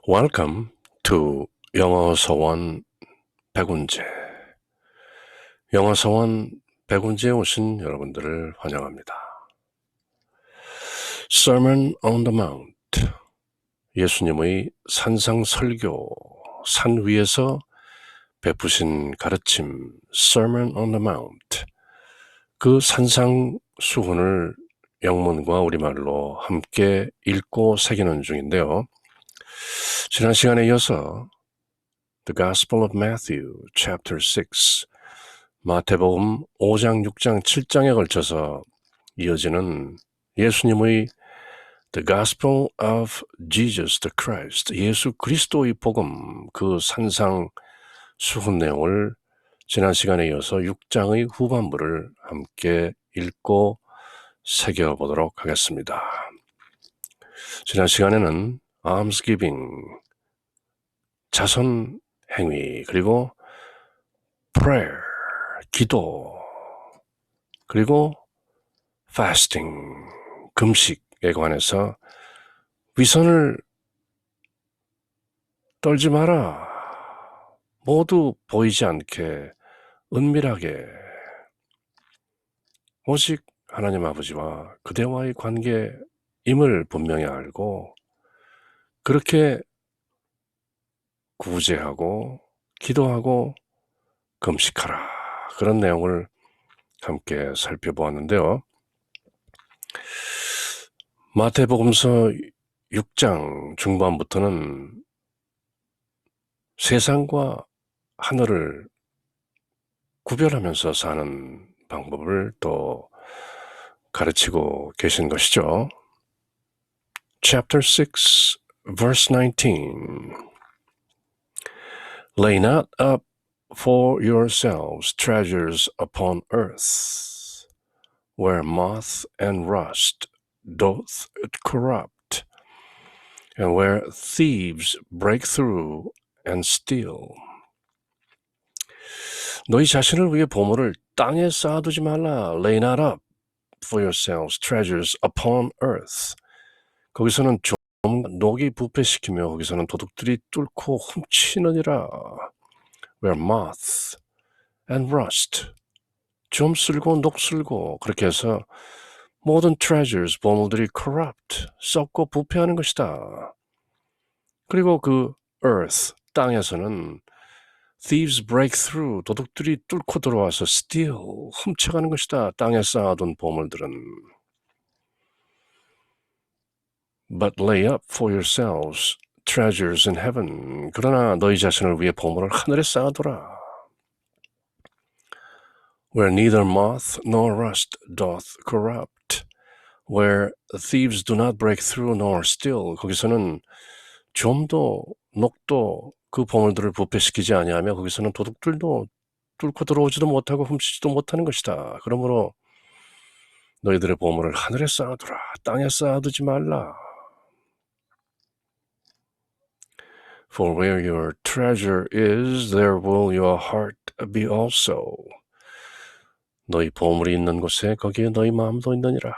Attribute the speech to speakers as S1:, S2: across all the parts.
S1: Welcome to 영어 서원 백운재. 영어 서원 백운재에 오신 여러분들을 환영합니다. Sermon on the Mount. 예수님의 산상 설교, 산 위에서 베푸신 가르침, Sermon on the Mount. 그 산상 수훈을 영문과 우리말로 함께 읽고 새기는 중인데요. 지난 시간에 이어서 The Gospel of Matthew, Chapter 6, 마태복음 5장, 6장, 7장에 걸쳐서 이어지는 예수님의 The Gospel of Jesus the Christ, 예수 그리스도의 복음, 그 산상 수훈 내용을 지난 시간에 이어서 6장의 후반부를 함께 읽고 새겨보도록 하겠습니다. 지난 시간에는 almsgiving, 자선 행위, 그리고 prayer, 기도, 그리고 fasting, 금식에 관해서 위선을 떨지 마라. 모두 보이지 않게 은밀하게 오직 하나님 아버지와 그대와의 관계임을 분명히 알고 그렇게 구제하고 기도하고 금식하라. 그런 내용을 함께 살펴보았는데요. 마태복음서 6장 중반부터는 세상과 하늘을 구별하면서 사는 방법을 또 가르치고 계신 것이죠. Chapter 6, verse 19. Lay not up for yourselves treasures upon earth, where moth and rust doth corrupt, and where thieves break through and steal. 너희 자신을 위해 보물을 땅에 쌓아두지 말라. Lay not up for yourselves treasures upon earth. 거기서는 좀 녹이 부패시키며 거기서는 도둑들이 뚫고 훔치느니라. Where moth and rust, 좀 쓸고 녹 쓸고, 그렇게 해서 모든 treasures, 보물들이 corrupt, 썩고 부패하는 것이다. 그리고 그 earth, 땅에서는 thieves break through, 도둑들이 뚫고 들어와서 steal, 훔쳐가는 것이다. 땅에 쌓아둔 보물들은. But lay up for yourselves treasures in heaven. 그러나 너희 자신을 위해 보물을 하늘에 쌓아두라. Where neither moth nor rust doth corrupt. Where thieves do not break through nor steal. 거기서는 좀도 녹도 그 보물들을 부패시키지 아니하며 거기서는 도둑들도 뚫고 들어오지도 못하고 훔치지도 못하는 것이다. 그러므로 너희들의 보물을 하늘에 쌓아두라. 땅에 쌓아두지 말라. For where your treasure is, there will your heart be also. 너희 보물이 있는 곳에 거기에 너희 마음도 있느니라.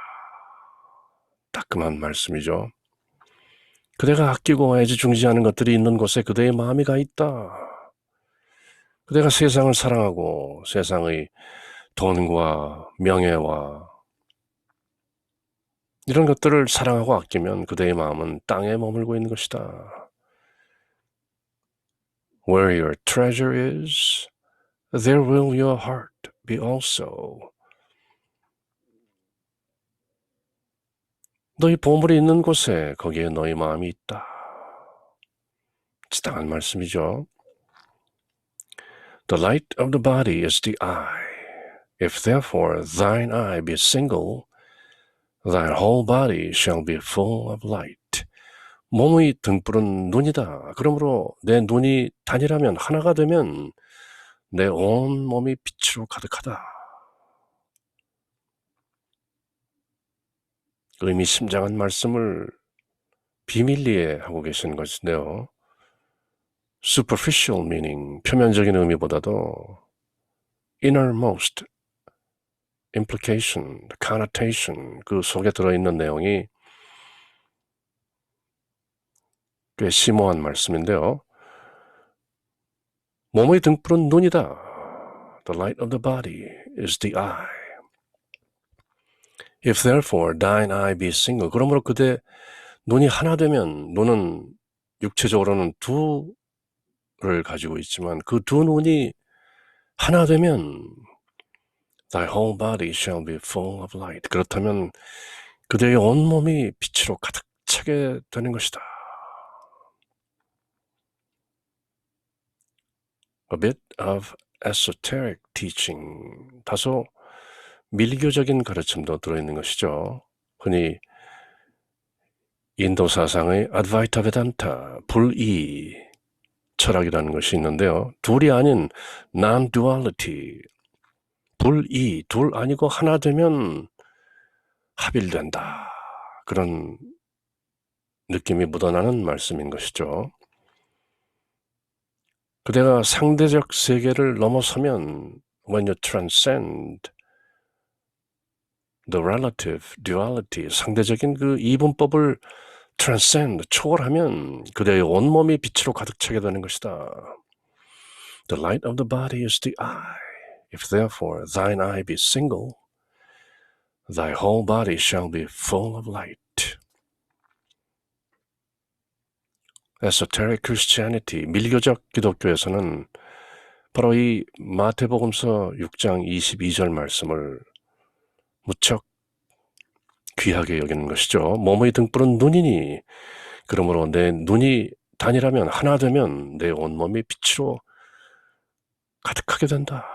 S1: 따끔한 말씀이죠. 그대가 아끼고 애지중지하는 것들이 있는 곳에 그대의 마음이 가 있다. 그대가 세상을 사랑하고 세상의 돈과 명예와 이런 것들을 사랑하고 아끼면 그대의 마음은 땅에 머물고 있는 것이다. Where your treasure is, there will your heart be also. 너희 보물이 있는 곳에 거기에 너희 마음이 있다. 지당한 말씀이죠. The light of the body is the eye. If therefore thine eye be single, thy whole body shall be full of light. 몸의 등불은 눈이다. 그러므로 내 눈이 단일하면 하나가 되면 내 온 몸이 빛으로 가득하다. 의미심장한 말씀을 비밀리에 하고 계신 것인데요. superficial meaning, 표면적인 의미보다도 innermost implication, connotation, 그 속에 들어있는 내용이 꽤 심오한 말씀인데요. 몸의 등불은 눈이다. The light of the body is the eye. If therefore thine eye be single. 그러므로 그대 눈이 하나 되면, 눈은 육체적으로는 두를 가지고 있지만 그 두 눈이 하나 되면 thy whole body shall be full of light. 그렇다면 그대의 온몸이 빛으로 가득 차게 되는 것이다. A bit of esoteric teaching. 다소 밀교적인 가르침도 들어있는 것이죠. 흔히 인도 사상의 Advaita Vedanta, 불이 철학이라는 것이 있는데요. 둘이 아닌 non-duality, 불이, 둘 아니고 하나 되면 합일된다. 그런 느낌이 묻어나는 말씀인 것이죠. 그대가 상대적 세계를 넘어서면 when you transcend the relative duality, 상대적인 그 이분법을 transcend, 초월하면 그대의 온몸이 빛으로 가득 차게 되는 것이다. The light of the body is the eye. If therefore thine eye be single, thy whole body shall be full of light. Esoteric Christianity, 밀교적 기독교에서는 바로 이 마태복음서 6장 22절 말씀을 무척 귀하게 여기는 것이죠. 몸의 등불은 눈이니 그러므로 내 눈이 단일하면 하나 되면 내 온몸이 빛으로 가득하게 된다.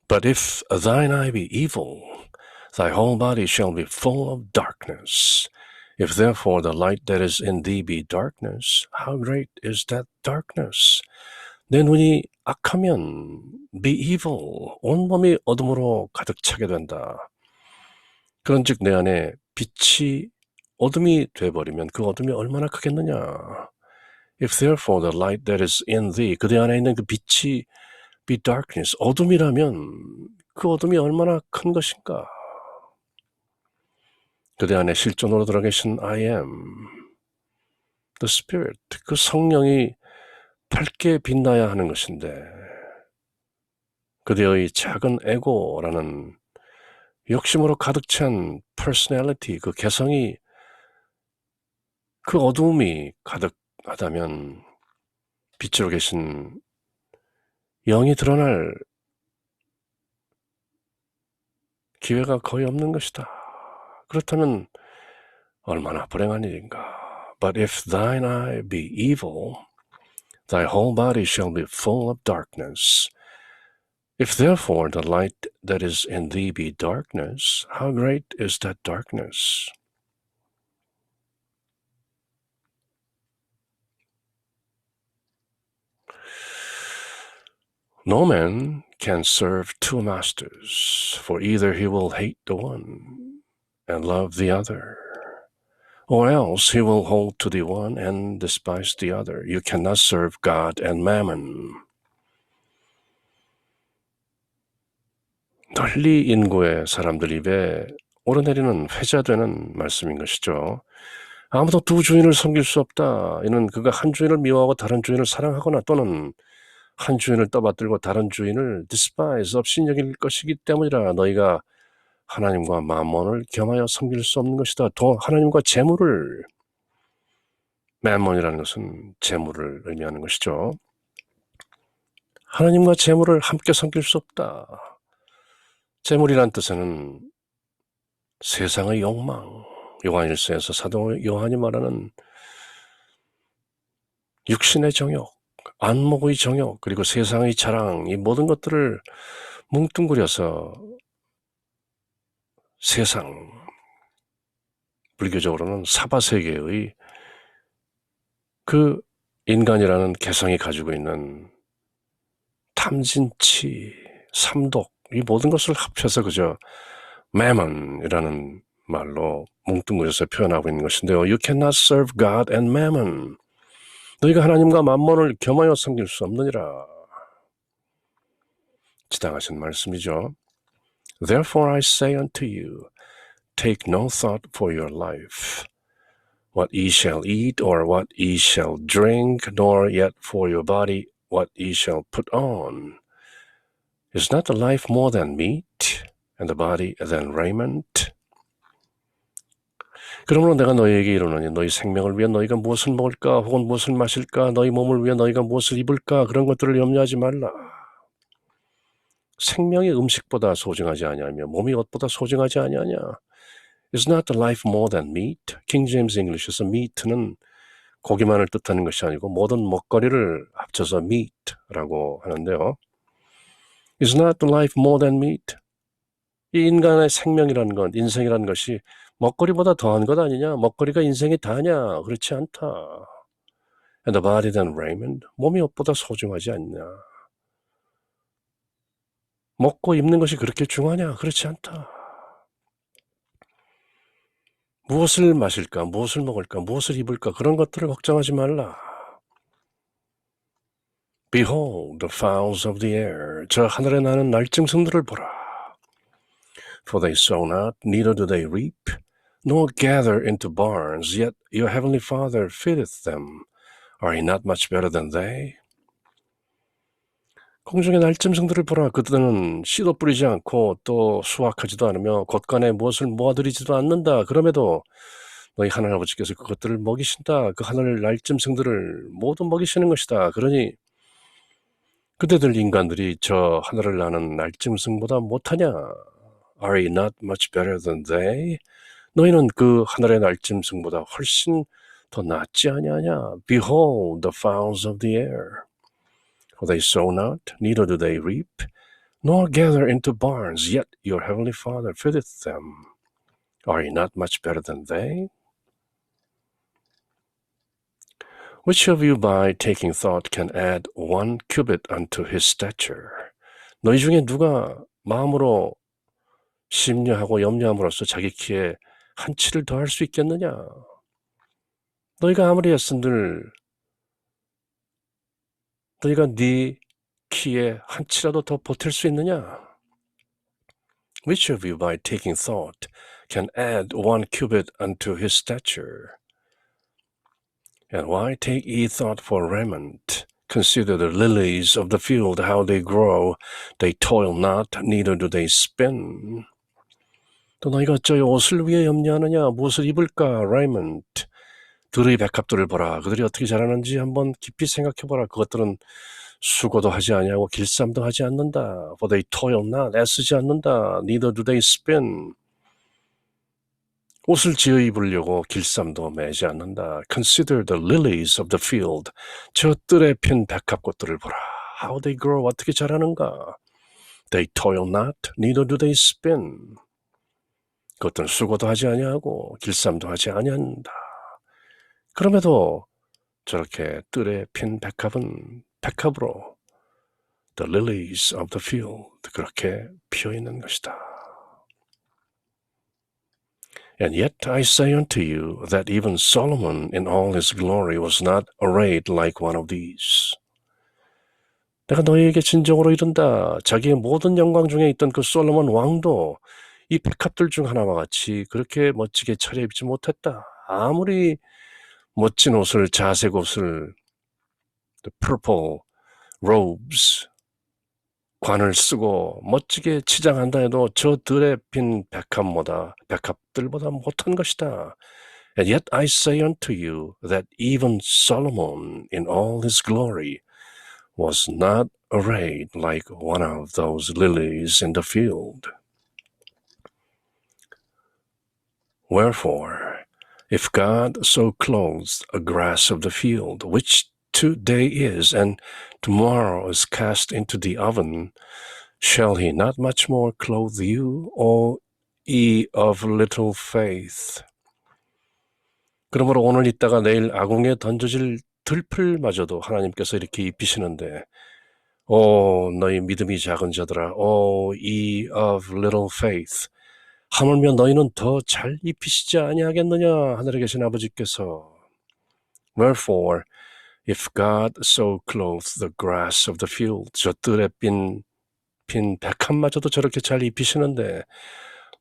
S1: But if thine eye be evil, thy whole body shall be full of darkness. If therefore the light that is in thee be darkness, how great is that darkness? 내 눈이 악하면 be evil, 온몸이 어둠으로 가득 차게 된다. 그런즉 내 안에 빛이 어둠이 돼버리면 그 어둠이 얼마나 크겠느냐. If therefore the light that is in thee, 그대 안에 있는 그 빛이 be darkness, 어둠이라면 그 어둠이 얼마나 큰 것인가. 그대 안에 실존으로 들어 계신 I am, the Spirit, 그 성령이 밝게 빛나야 하는 것인데 그대의 작은 에고라는 욕심으로 가득 찬 personality, 그 개성이, 그 어두움이 가득하다면 빛으로 계신 영이 드러날 기회가 거의 없는 것이다. 그렇다면 얼마나 불행한 일인가. But if thine eye be evil, thy whole body shall be full of darkness. If therefore the light that is in thee be darkness, how great is that darkness? No man can serve two masters, for either he will hate the one and love the other, or else he will hold to the one and despise the other. You cannot serve God and mammon. 널리 인구의 사람들 입에 오르내리는 회자되는 말씀인 것이죠. 아무도 두 주인을 섬길 수 없다. 이는 그가 한 주인을 미워하고 다른 주인을 사랑하거나 또는 한 주인을 떠받들고 다른 주인을 despise, 업신여길 것이기 때문이라. 너희가 하나님과 만몬을 겸하여 섬길 수 없는 것이다. 하나님과 재물을, 만몬이라는 것은 재물을 의미하는 것이죠. 하나님과 재물을 함께 섬길 수 없다. 재물이란 뜻은 세상의 욕망, 요한일서에서 사도 요한이 말하는 육신의 정욕, 안목의 정욕, 그리고 세상의 자랑, 이 모든 것들을 뭉뚱그려서 세상, 불교적으로는 사바세계의 그 인간이라는 개성이 가지고 있는 탐진치, 삼독, 이 모든 것을 합쳐서 그저 mammon이라는 말로 뭉뚱그려서 표현하고 있는 것인데요. You cannot serve God and mammon. 너희가 하나님과 만몬을 겸하여 섬길 수 없느니라. 지당하신 말씀이죠. Therefore I say unto you, take no thought for your life, what ye shall eat or what ye shall drink, nor yet for your body what ye shall put on. Is not the life more than meat, and the body than raiment? 그러므로 내가 너희에게 이르노니 너희 생명을 위해 너희가 무엇을 먹을까 혹은 무엇을 마실까 너희 몸을 위해 너희가 무엇을 입을까 그런 것들을 염려하지 말라. 생명이 음식보다 소중하지 아니하며 몸이 옷보다 소중하지 아니하냐. Is not the life more than meat? King James English에서 meat는 고기만을 뜻하는 것이 아니고 모든 먹거리를 합쳐서 meat라고 하는데요. Is not the life more than meat? 이 인간의 생명이라는 건, 인생이라는 것이 먹거리보다 더한 것 아니냐? 먹거리가 인생이 다냐? 그렇지 않다. And the body than raiment? 몸이 옷보다 소중하지 않냐? 먹고 입는 것이 그렇게 중요하냐? 그렇지 않다. 무엇을 마실까? 무엇을 먹을까? 무엇을 입을까? 그런 것들을 걱정하지 말라. Behold the fowls of the air. 저 하늘에 나는 날짐승들을 보라. For they sow not, neither do they reap, nor gather into barns, yet your heavenly Father feedeth them. Are ye not much better than they? 공중의 날짐승들을 보라. 그들은 씨도 뿌리지 않고 또 수확하지도 않으며 곳간에 무엇을 모아들이지도 않는다. 그럼에도 너희 하늘 아버지께서 그것들을 먹이신다. 그 하늘 날짐승들을 모두 먹이시는 것이다. 그러니 그대들 인간들이 저 하늘을 나는 날짐승보다 못하냐? Are ye not much better than they? 너희는 그 하늘의 날짐승보다 훨씬 더 낫지 아니하냐? Behold the fowls of the air. For they sow not, neither do they reap, nor gather into barns, yet your heavenly Father feedeth them. Are ye not much better than they? Which of you by taking thought can add 1 cubit unto his stature? 너희 중에 누가 마음으로 심려하고 염려함으로써 자기 키에 한 치를 더할 수 있겠느냐? 너희가 아무리 애쓴들 너희가 네 키에 한 치라도 더 보탤 수 있느냐? Which of you by taking thought can add 1 cubit unto his stature? And why take ye thought for raiment? Consider the lilies of the field, how they grow. They toil not, neither do they spin. 또 너희가 어쩌여 옷을 위해 염려하느냐? 무엇을 입을까? raiment. 들의 백합들을 보라. 그들이 어떻게 자라는지 한번 깊이 생각해보라. 그것들은 수고도 하지 아니하고 길쌈도 하지 않는다. For they toil not, 애쓰지 않는다. Neither do they spin. 옷을 지어 입으려고 길쌈도 매지 않는다. Consider the lilies of the field. 저 뜰에 핀 백합꽃들을 보라. How they grow, 어떻게 자라는가. They toil not, neither do they spin. 그것들은 수고도 하지 아니하고 길쌈도 하지 아니한다. 그럼에도 저렇게 뜰에 핀 백합은 백합으로 the lilies of the field 그렇게 피어있는 것이다. And yet I say unto you that even Solomon in all his glory was not arrayed like one of these. 내가 너희에게 진정으로 이른다. 자기의 모든 영광 중에 있던 그 솔로몬 왕도 이 백합들 중 하나와 같이 그렇게 멋지게 차려입지 못했다. 아무리 멋진 옷을, 자색 옷을, the purple robes, 관을 쓰고 멋지게 치장한다 해도 저 들에 핀 백합들보다 못한 것이다. And yet I say unto you that even Solomon in all his glory was not arrayed like one of those lilies in the field. Wherefore, if God so clothes a grass of the field, which today is, and tomorrow is cast into the oven, shall he not much more clothe you, O ye of little faith? 그러므로 오늘 있다가 내일 아궁에 던져질 들풀마저도 하나님께서 이렇게 입히시는데, 오 너희 믿음이 작은 자들아, O ye of little faith, 하물며 너희는 더 잘 입히시지 아니하겠느냐 하늘에 계신 아버지께서. Wherefore, if God so clothes the grass of the field, 저 뜰에 핀 백합마저도 저렇게 잘 입히시는데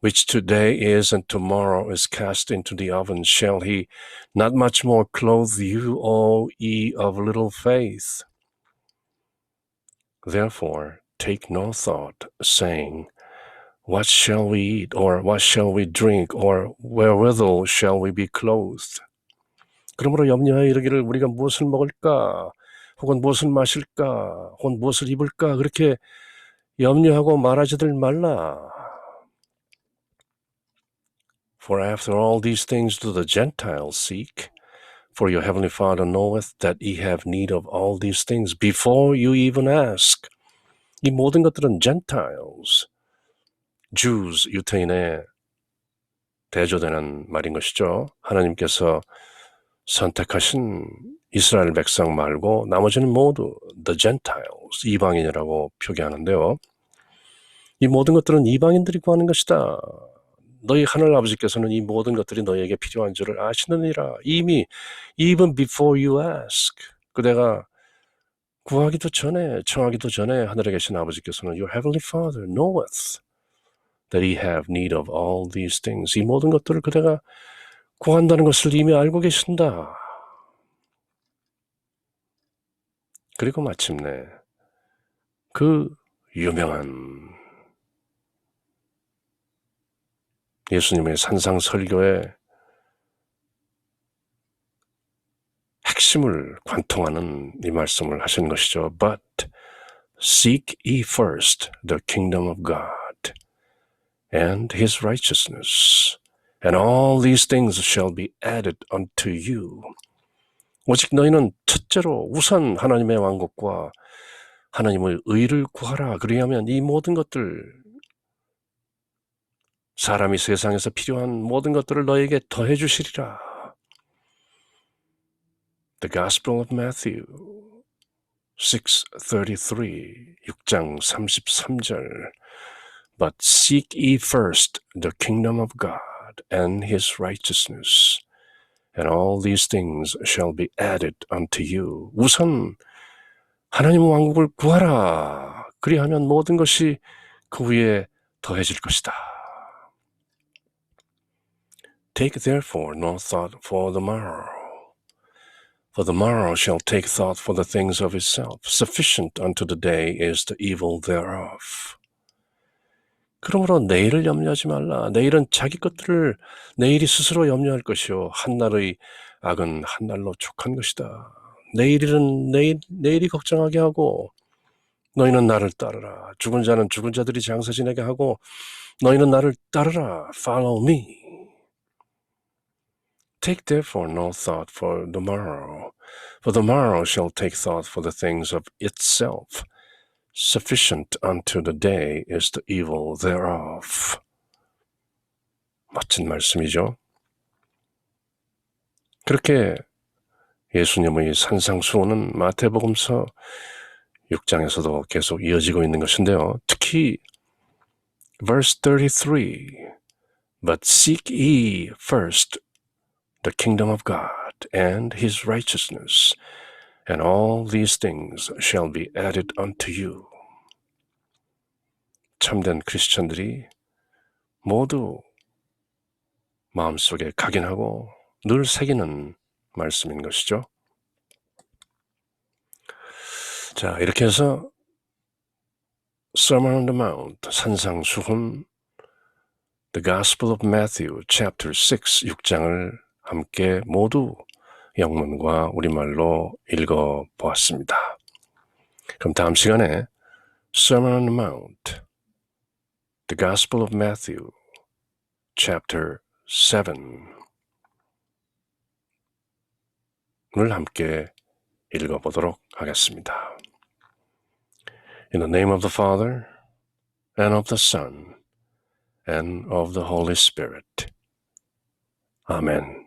S1: which today is and tomorrow is cast into the oven, shall he not much more clothe you, O ye of little faith? Therefore take no thought, saying, what shall we eat, or what shall we drink, or wherewithal shall we be clothed? 그러므로 염려하여 이르기를 우리가 무엇을 먹을까, 혹은 무엇을 마실까, 혹은 무엇을 입을까, 그렇게 염려하고 말하지들 말라. For after all these things do the Gentiles seek, for your heavenly Father knoweth that ye have need of all these things before you even ask. 이 모든 것들은 Gentiles, Jews, 유태인에 대조되는 말인 것이죠. 하나님께서 선택하신 이스라엘 백성 말고 나머지는 모두 the Gentiles, 이방인이라고 표기하는데요. 이 모든 것들은 이방인들이 구하는 것이다. 너희 하늘 아버지께서는 이 모든 것들이 너희에게 필요한 줄을 아시느니라. 이미 even before you ask, 그대가 구하기도 전에, 청하기도 전에 하늘에 계신 아버지께서는 your heavenly Father knoweth that ye have need of all these things. 이 모든 것들을 그대가 구한다는 것을 이미 알고 계신다. 그리고 마침내 그 유명한 예수님의 산상설교의 핵심을 관통하는 이 말씀을 하신 것이죠. But seek ye first the kingdom of God and his righteousness, and all these things shall be added unto you. 오직 너희는 첫째로 우선 하나님의 왕국과 하나님의 의를 구하라. 그리하면 이 모든 것들, 사람이 세상에서 필요한 모든 것들을 너에게 더해 주시리라. The Gospel of Matthew 6:33, 6장 33절. But seek ye first the kingdom of God and his righteousness, and all these things shall be added unto you. 우선 하나님 왕국을 구하라. 그리하면 모든 것이 그 위에 더해질 것이다. Take therefore no thought for the morrow, for the morrow shall take thought for the things of itself. Sufficient unto the day is the evil thereof. 그러므로 내일을 염려하지 말라. 내일은 자기 것들을 내일이 스스로 염려할 것이요. 한날의 악은 한날로 족한 것이다. 내일이 걱정하게 하고 너희는 나를 따르라. 죽은 자는 죽은 자들이 장사 지내게 하고 너희는 나를 따르라. Follow me. Take therefore no thought for the morrow, for the morrow shall take thought for the things of itself. Sufficient unto the day is the evil thereof. 멋진 말씀이죠. 그렇게 예수님의 산상수훈은 마태복음서 6장에서도 계속 이어지고 있는 것인데요. 특히 verse 33, But seek ye first the kingdom of God and his righteousness, and all these things shall be added unto you. 참된 크리스천들이 모두 마음속에 각인하고 늘 새기는 말씀인 것이죠. 자, 이렇게 해서 Sermon on the Mount, 산상수훈, The Gospel of Matthew, chapter 6, 6장을 함께 모두 영문과 우리말로 읽어보았습니다. 그럼 다음 시간에 Sermon on the Mount, The Gospel of Matthew, chapter 7을 함께 읽어보도록 하겠습니다. In the name of the Father, and of the Son, and of the Holy Spirit. Amen.